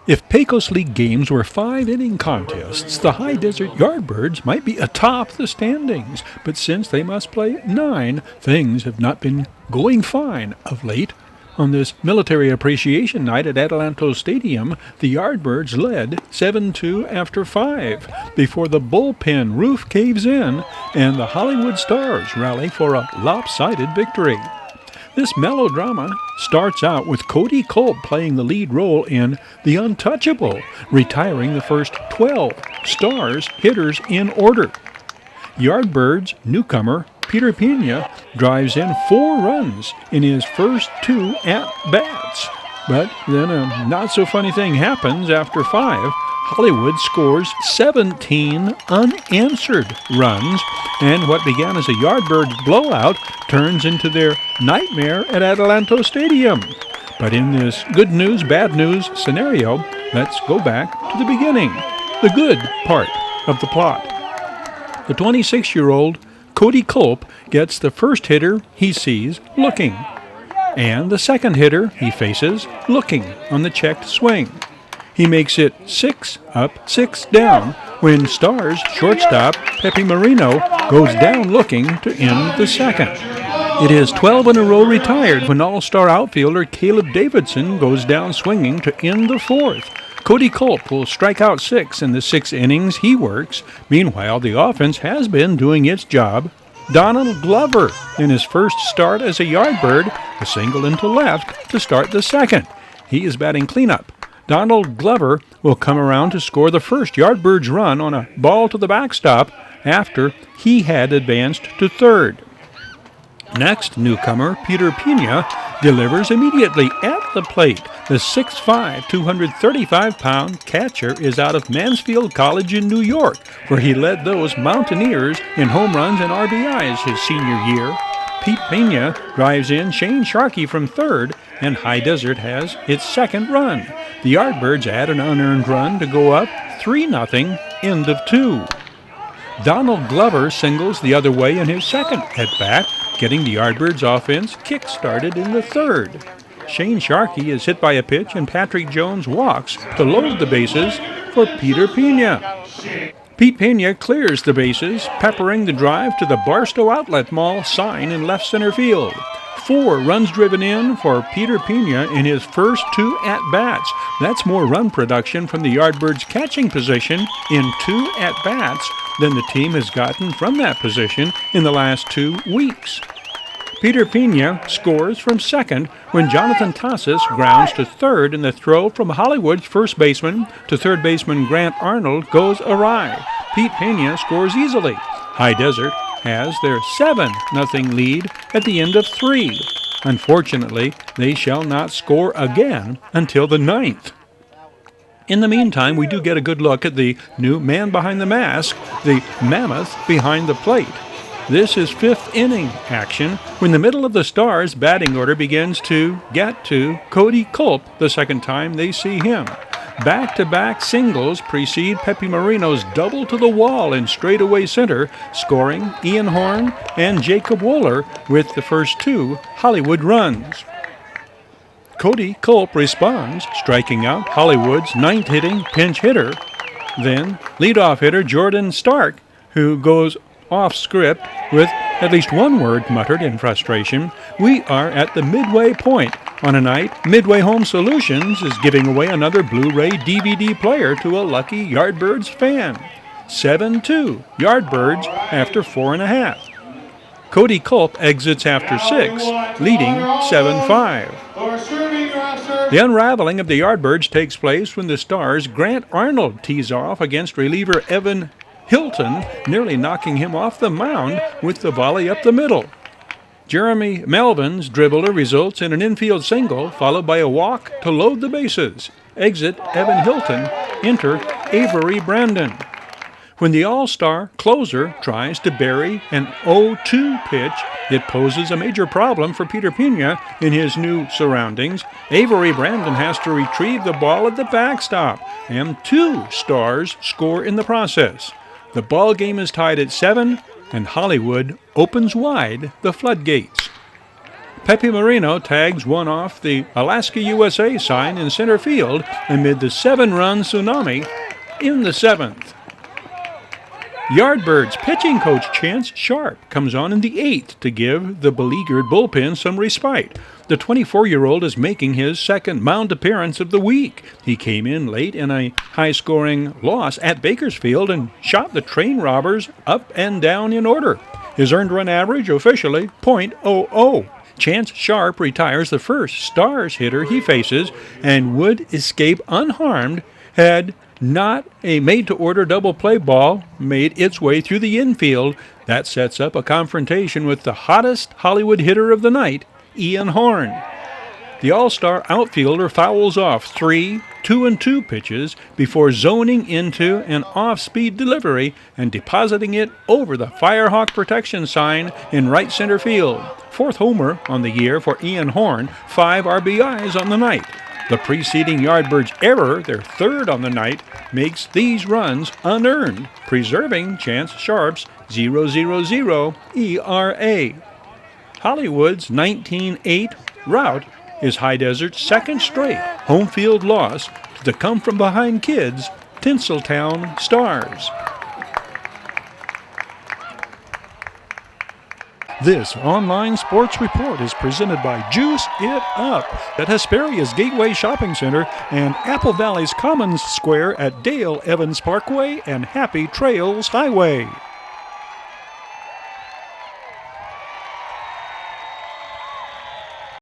If Pecos League games were 5-inning contests, the High Desert Yardbirds might be atop the standings. But since they must play 9, things have not been going fine of late. On this military appreciation night at Adelanto Stadium, the Yardbirds led 7-2 after 5, before the bullpen roof caves in and the Hollywood Stars rally for a lopsided victory. This melodrama starts out with Cody Culp playing the lead role in The Untouchable, retiring the first 12 Stars hitters in order. Yardbirds newcomer Peter Pena drives in 4 runs in his first 2 at-bats. But then a not-so-funny thing happens after 5. Hollywood scores 17 unanswered runs, and what began as a Yardbirds blowout turns into their nightmare at Adelanto Stadium. But in this good news, bad news scenario, let's go back to the beginning, the good part of the plot. The 26-year-old Cody Culp gets the first hitter he sees looking, and the second hitter he faces looking on the checked swing. He makes it 6 up, 6 down when Stars shortstop Pepe Marino goes down looking to end the second. It is 12 in a row retired when all-star outfielder Caleb Davidson goes down swinging to end the 4th. Cody Culp will strike out 6 in the 6 innings he works. Meanwhile, the offense has been doing its job. Donald Glover, in his first start as a Yardbird, a single into left to start the second. He is batting cleanup. Donald Glover will come around to score the first Yardbirds run on a ball to the backstop after he had advanced to third. Next, newcomer Peter Pena delivers immediately at the plate. The 6'5", 235-pound catcher is out of Mansfield College in New York, where he led those Mountaineers in home runs and RBIs his senior year. Pete Pena drives in Shane Sharkey from third, and High Desert has its second run. The Yardbirds add an unearned run to go up 3-0, end of 2. Donald Glover singles the other way in his second at-bat, getting the Yardbirds offense kick-started in the third. Shane Sharkey is hit by a pitch, and Patrick Jones walks to load the bases for Peter Pena. Pete Pena clears the bases, peppering the drive to the Barstow Outlet Mall sign in left center field. 4 runs driven in for Peter Pena in his first 2 at-bats. That's more run production from the Yardbirds' catching position in 2 at-bats than the team has gotten from that position in the last 2 weeks. Peter Pena scores from second when Jonathan Tassis grounds to third, and the throw from Hollywood's first baseman to third baseman Grant Arnold goes awry. Pete Pena scores easily. High Desert has their 7-0 lead at the end of 3. Unfortunately, they shall not score again until the 9th. In the meantime, we do get a good look at the new man behind the mask, the mammoth behind the plate. This is 5th inning action when the middle of the Stars' batting order begins to get to Cody Culp the second time they see him. Back-to-back singles precede Pepe Marino's double to the wall in straightaway center, scoring Ian Horn and Jacob Wooler with the first 2 Hollywood runs. Cody Culp responds, striking out Hollywood's 9th-hitting pinch hitter. Then leadoff hitter Jordan Stark, who goes off script with at least one word muttered in frustration. We are at the midway point on a night Midway Home Solutions is giving away another Blu-ray DVD player to a lucky Yardbirds fan. 7-2 Yardbirds after 4.5. Cody Culp exits after 6, leading 7-5. The unraveling of the Yardbirds takes place when the Stars' Grant Arnold tees off against reliever Evan Hilton, nearly knocking him off the mound with the volley up the middle. Jeremy Melvin's dribbler results in an infield single, followed by a walk to load the bases. Exit Evan Hilton, enter Avery Brandon. When the all-star closer tries to bury an 0-2 pitch, it poses a major problem for Peter Pena in his new surroundings. Avery Brandon has to retrieve the ball at the backstop, and 2 Stars score in the process. The ball game is tied at 7, and Hollywood opens wide the floodgates. Pepe Marino tags one off the Alaska USA sign in center field amid the 7-run tsunami in the 7th. Yardbirds pitching coach Chance Sharp comes on in the 8th to give the beleaguered bullpen some respite. The 24-year-old is making his second mound appearance of the week. He came in late in a high-scoring loss at Bakersfield and shot the train robbers up and down in order. His earned run average, officially, .00. Chance Sharp retires the first Stars hitter he faces and would escape unharmed had not a made-to-order double play ball made its way through the infield. That sets up a confrontation with the hottest Hollywood hitter of the night, Ian Horn. The all-star outfielder fouls off 3 2-2 pitches before zoning into an off-speed delivery and depositing it over the Firehawk protection sign in right center field. 4th homer on the year for Ian Horn, 5 RBIs on the night. The preceding Yardbirds error, their 3rd on the night, makes these runs unearned, preserving Chance Sharp's 0.00 ERA. Hollywood's 19-8 rout is High Desert's second straight home field loss to the come-from-behind kids, Tinseltown Stars. This online sports report is presented by Juice It Up at Hesperia's Gateway Shopping Center and Apple Valley's Commons Square at Dale Evans Parkway and Happy Trails Highway.